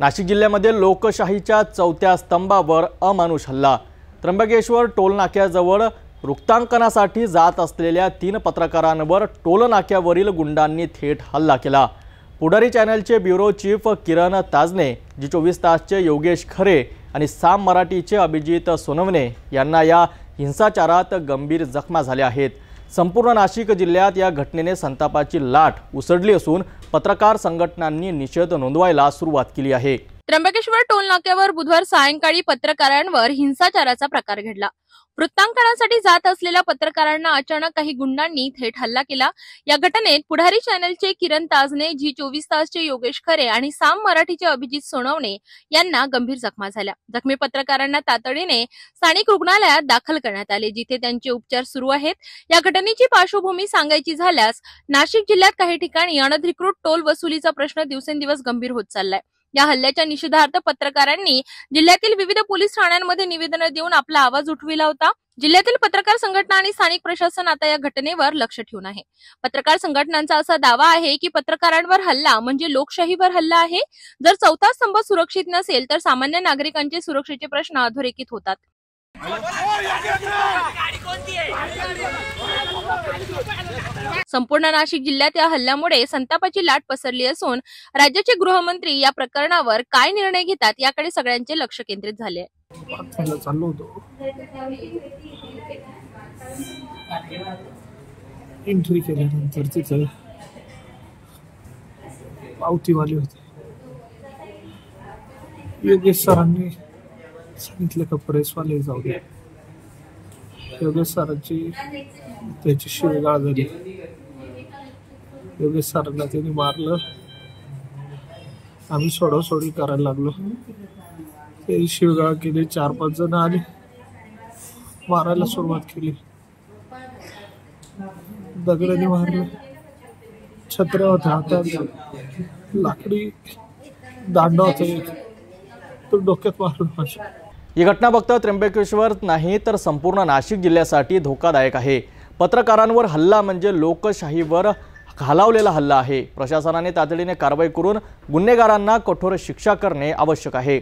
नाशिक जिल्ह्यामध्ये लोकशाहीच्या चौथ्या स्तंभावर अमानुष हल्ला। त्र्यंबकेश्वर टोल नाक्याजवळ वृत्तांकनासाठी जात असलेल्या 3 पत्रकारांवर टोल नाक्यावरील गुंडांनी थेट हल्ला केला। पुढारी चॅनलचे ब्युरो चीफ किरण ताजने, जी 24 तासचे योगेश खरे आणि साम मराठीचे अभिजित सोनवणे यांना या हिंसाचारात गंभीर जखमा झाल्या आहेत। संपूर्ण नाशिक जिल्ह्यात या घटनेने संतापाची लाट उसळली असून पत्रकार संघटनांनी निषेध नोंदवायला सुरुवात केली आहे। त्र्यंबकेश्वर टोल नाक्यावर बुधवार सायंकाळी पत्रकारांवर हिंसाचाराचा प्रकार घडला। वृत्तांकनासाठी जात असलेल्या पत्रकारांना अचानक काही गुंडांनी थेट हल्ला केला। या घटनेत पुढारी चॅनलचे किरण ताजने, जी 24 तासचे योगेश खरे आणि साम मराठीचे अभिजित सोनवणे यांना गंभीर जखमा झाल्या। जखमी पत्रकारांना तातडीने स्थानिक रुग्णालयात दाखल करण्यात आले, जिथे त्यांचे उपचार सुरू आहेत। या घटनेची पार्श्वभूमी सांगायची झाल्यास नाशिक जिल्ह्यात काही ठिकाणी अनधिकृत टोल वसुलीचा प्रश्न दिवसेंदिवस गंभीर होत चाललाय। या हल्ल्याच्या निषेधार्थ पत्रकारांनी जिल्ह्यातील विविध पोलीस ठाण्यांमध्ये निवेदन देऊन आपला आवाज उठविला होता। जिल्ह्यातील पत्रकार संघटना आणि स्थानिक प्रशासन आता या घटनेवर लक्ष ठेवून आहे। पत्रकार संघटनांचा असा दावा आहे की पत्रकारांवर हल्ला म्हणजे लोकशाहीवर हल्ला आहे। जर चौथा स्तंभ सुरक्षित नसेल तर सामान्य नागरिकांचे सुरक्षेचे प्रश्न अधोरेखित होतात। संपूर्ण नाशिक जिल्ह्यात या हल्ल्यामुळे संतापाची लाट पसरली असून राज्याचे गृहमंत्री या प्रकरणावर काय निर्णय घेतात याकडे सगळ्यांचे लक्ष केंद्रित झाले आहे। एंट्री केल्यानंतर तिथे पावतीवाले होते। योगेश सरांनी सांगितलं का प्रेसवाले जाऊ दे। योगेश सरांची त्याची शिवगाळ झाली। योगेश सरांना त्यांनी मारलं। आम्ही सोडासोडी करायला लागलो। ते शिवगाळ केली। 4-5 जण आले, मारायला सुरुवात केली। दगडाने मारलं। छत्र्या होत्या हातात, लाकडी दांडा होता, तो डोक्यात मारलं माझ्या। ही घटना फक्त त्र्यंबकेश्वर नाही तर संपूर्ण नाशिक जिल्ह्यासाठी धोकादायक आहे। पत्रकारांवर हल्ला म्हणजे लोकशाहीवर घालावलेला हल्ला आहे। प्रशासनाने तातडीने कारवाई करून गुन्हेगारांना कठोर शिक्षा करणे आवश्यक आहे।